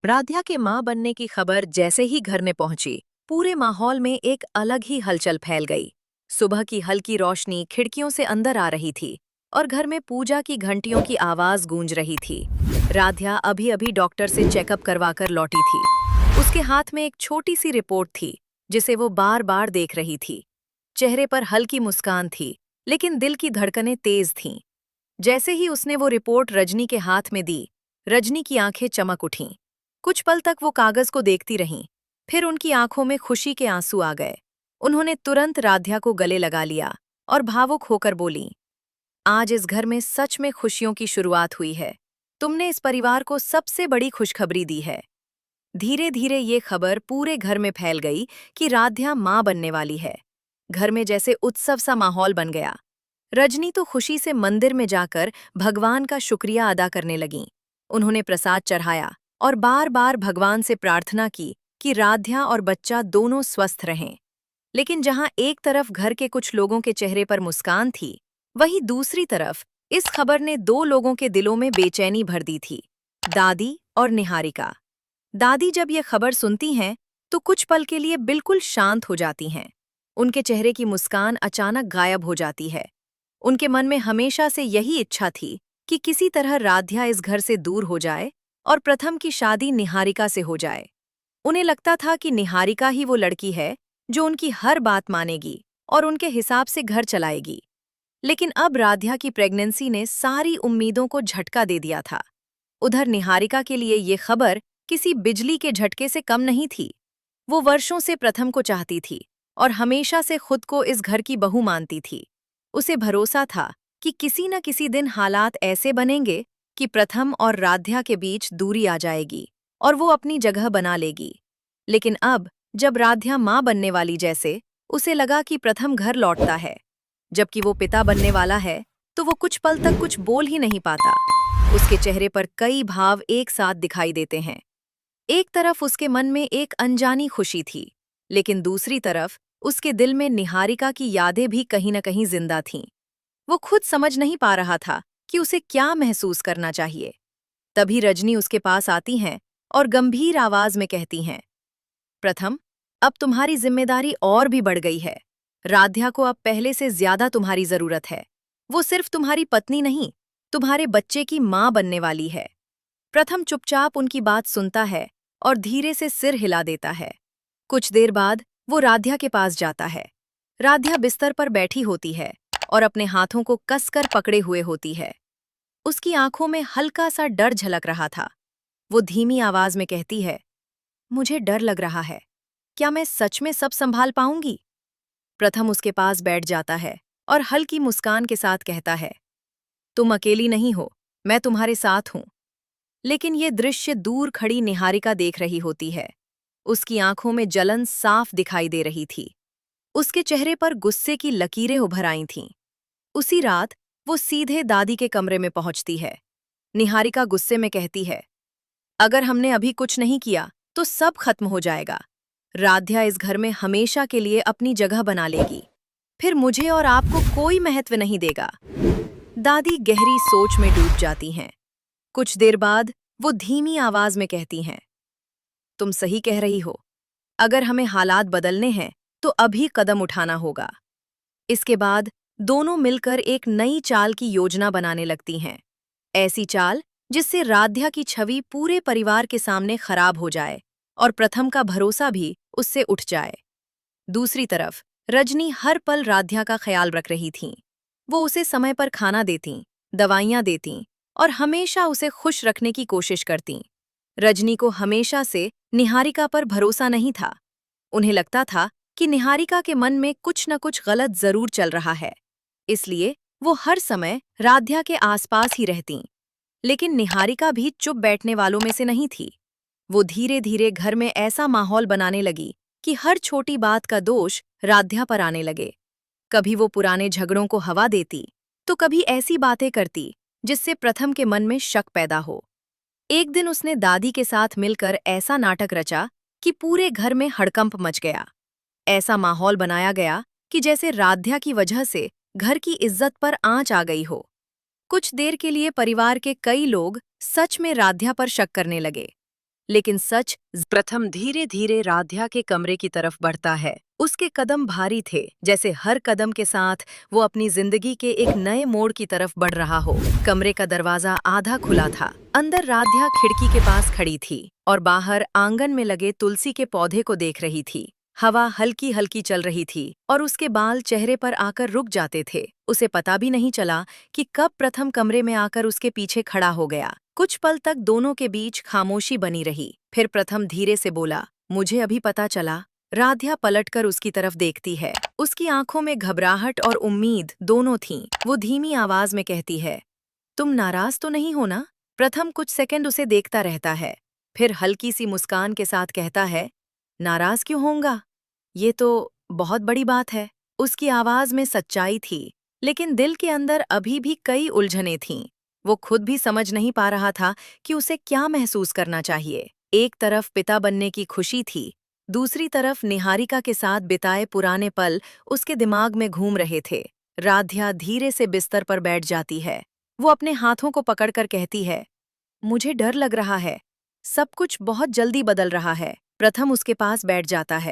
राध्या के मां बनने की खबर जैसे ही घर में पहुंची, पूरे माहौल में एक अलग ही हलचल फैल गई। सुबह की हल्की रोशनी खिड़कियों से अंदर आ रही थी और घर में पूजा की घंटियों की आवाज गूंज रही थी। राध्या अभी अभी डॉक्टर से चेकअप करवाकर लौटी थी। उसके हाथ में एक छोटी सी रिपोर्ट थी, जिसे वो बार बार देख रही थी। चेहरे पर हल्की मुस्कान थी, लेकिन दिल की धड़कनें तेज थीं। जैसे ही उसने वो रिपोर्ट रजनी के हाथ में दी, रजनी की आंखें चमक उठीं। कुछ पल तक वो कागज को देखती रहीं, फिर उनकी आंखों में खुशी के आंसू आ गए। उन्होंने तुरंत राध्या को गले लगा लिया और भावुक होकर बोलीं, आज इस घर में सच में खुशियों की शुरुआत हुई है। तुमने इस परिवार को सबसे बड़ी खुशखबरी दी है। धीरे धीरे ये खबर पूरे घर में फैल गई कि राध्या मां बनने वाली है। घर में जैसे उत्सव सा माहौल बन गया। रजनी तो खुशी से मंदिर में जाकर भगवान का शुक्रिया अदा करने लगीं। उन्होंने प्रसाद चढ़ाया और बार बार भगवान से प्रार्थना की कि राध्या और बच्चा दोनों स्वस्थ रहें। लेकिन जहां एक तरफ घर के कुछ लोगों के चेहरे पर मुस्कान थी, वहीं दूसरी तरफ इस खबर ने दो लोगों के दिलों में बेचैनी भर दी थी, दादी और निहारिका। दादी जब ये खबर सुनती हैं, तो कुछ पल के लिए बिल्कुल शांत हो जाती हैं। उनके चेहरे की मुस्कान अचानक गायब हो जाती है। उनके मन में हमेशा से यही इच्छा थी कि किसी तरह राध्या इस घर से दूर हो जाए और प्रथम की शादी निहारिका से हो जाए। उन्हें लगता था कि निहारिका ही वो लड़की है जो उनकी हर बात मानेगी और उनके हिसाब से घर चलाएगी। लेकिन अब राध्या की प्रेगनेंसी ने सारी उम्मीदों को झटका दे दिया था। उधर निहारिका के लिए ये खबर किसी बिजली के झटके से कम नहीं थी। वो वर्षों से प्रथम को चाहती थी और हमेशा से खुद को इस घर की बहू मानती थी। उसे भरोसा था कि किसी न किसी दिन हालात ऐसे बनेंगे कि प्रथम और राध्या के बीच दूरी आ जाएगी और वो अपनी जगह बना लेगी। लेकिन अब जब राध्या मां बनने वाली जैसे उसे लगा कि प्रथम घर लौटता है, जबकि वो पिता बनने वाला है, तो वो कुछ पल तक कुछ बोल ही नहीं पाता। उसके चेहरे पर कई भाव एक साथ दिखाई देते हैं। एक तरफ उसके मन में एक अनजानी खुशी थी, लेकिन दूसरी तरफ उसके दिल में निहारिका की यादें भी कहीं न कहीं जिंदा थीं। वो खुद समझ नहीं पा रहा था कि उसे क्या महसूस करना चाहिए। तभी रजनी उसके पास आती हैं और गंभीर आवाज में कहती हैं, प्रथम, अब तुम्हारी जिम्मेदारी और भी बढ़ गई है। राध्या को अब पहले से ज्यादा तुम्हारी जरूरत है। वो सिर्फ तुम्हारी पत्नी नहीं, तुम्हारे बच्चे की मां बनने वाली है। प्रथम चुपचाप उनकी बात सुनता है और धीरे से सिर हिला देता है। कुछ देर बाद वो राध्या के पास जाता है। राध्या बिस्तर पर बैठी होती है और अपने हाथों को कसकर पकड़े हुए होती है। उसकी आंखों में हल्का सा डर झलक रहा था। वो धीमी आवाज में कहती है, मुझे डर लग रहा है। क्या मैं सच में सब संभाल पाऊंगी? प्रथम उसके पास बैठ जाता है और हल्की मुस्कान के साथ कहता है, तुम अकेली नहीं हो, मैं तुम्हारे साथ हूं। लेकिन ये दृश्य दूर खड़ी निहारिका देख रही होती है। उसकी आंखों में जलन साफ दिखाई दे रही थी। उसके चेहरे पर गुस्से की लकीरें उभर आई थीं। उसी रात वो सीधे दादी के कमरे में पहुंचती है। निहारिका गुस्से में कहती है, अगर हमने अभी कुछ नहीं किया तो सब खत्म हो जाएगा। राध्या इस घर में हमेशा के लिए अपनी जगह बना लेगी। फिर मुझे और आपको कोई महत्व नहीं देगा। दादी गहरी सोच में डूब जाती हैं। कुछ देर बाद वो धीमी आवाज में कहती हैं, तुम सही कह रही हो। अगर हमें हालात बदलने हैं तो अभी कदम उठाना होगा। इसके बाद दोनों मिलकर एक नई चाल की योजना बनाने लगती हैं। ऐसी चाल जिससे राध्या की छवि पूरे परिवार के सामने खराब हो जाए और प्रथम का भरोसा भी उससे उठ जाए। दूसरी तरफ रजनी हर पल राध्या का ख्याल रख रही थीं। वो उसे समय पर खाना देतीं, दवाइयां देतीं और हमेशा उसे खुश रखने की कोशिश करतीं। रजनी को हमेशा से निहारिका पर भरोसा नहीं था। उन्हें लगता था कि निहारिका के मन में कुछ न कुछ गलत जरूर चल रहा है, इसलिए वो हर समय राध्या के आसपास ही रहतीं। लेकिन निहारिका भी चुप बैठने वालों में से नहीं थी। वो धीरे धीरे घर में ऐसा माहौल बनाने लगी कि हर छोटी बात का दोष राध्या पर आने लगे। कभी वो पुराने झगड़ों को हवा देती, तो कभी ऐसी बातें करती जिससे प्रथम के मन में शक पैदा हो। एक दिन उसने दादी के साथ मिलकर ऐसा नाटक रचा कि पूरे घर में हड़कंप मच गया। ऐसा माहौल बनाया गया कि जैसे राध्या की वजह से घर की इज्जत पर आंच आ गई हो। कुछ देर के लिए परिवार के कई लोग सच में राध्या पर शक करने लगे, लेकिन सच प्रथम धीरे धीरे राध्या के कमरे की तरफ बढ़ता है। उसके कदम भारी थे, जैसे हर कदम के साथ वो अपनी जिंदगी के एक नए मोड़ की तरफ बढ़ रहा हो। कमरे का दरवाजा आधा खुला था। अंदर राध्या खिड़की के पास खड़ी थी और बाहर आंगन में लगे तुलसी के पौधे को देख रही थी। हवा हल्की हल्की चल रही थी और उसके बाल चेहरे पर आकर रुक जाते थे। उसे पता भी नहीं चला कि कब प्रथम कमरे में आकर उसके पीछे खड़ा हो गया। कुछ पल तक दोनों के बीच खामोशी बनी रही। फिर प्रथम धीरे से बोला, मुझे अभी पता चला। राध्या पलटकर उसकी तरफ देखती है। उसकी आंखों में घबराहट और उम्मीद दोनों थीं। वो धीमी आवाज में कहती है, तुम नाराज तो नहीं हो ना? प्रथम कुछ सेकंड उसे देखता रहता है, फिर हल्की सी मुस्कान के साथ कहता है, नाराज क्यों होऊंगा? ये तो बहुत बड़ी बात है। उसकी आवाज में सच्चाई थी, लेकिन दिल के अंदर अभी भी कई उलझनें थीं। वो खुद भी समझ नहीं पा रहा था कि उसे क्या महसूस करना चाहिए। एक तरफ पिता बनने की खुशी थी, दूसरी तरफ निहारिका के साथ बिताए पुराने पल उसके दिमाग में घूम रहे थे। राध्या धीरे से बिस्तर पर बैठ जाती है। वो अपने हाथों को पकड़कर कहती है, मुझे डर लग रहा है। सब कुछ बहुत जल्दी बदल रहा है। प्रथम उसके पास बैठ जाता है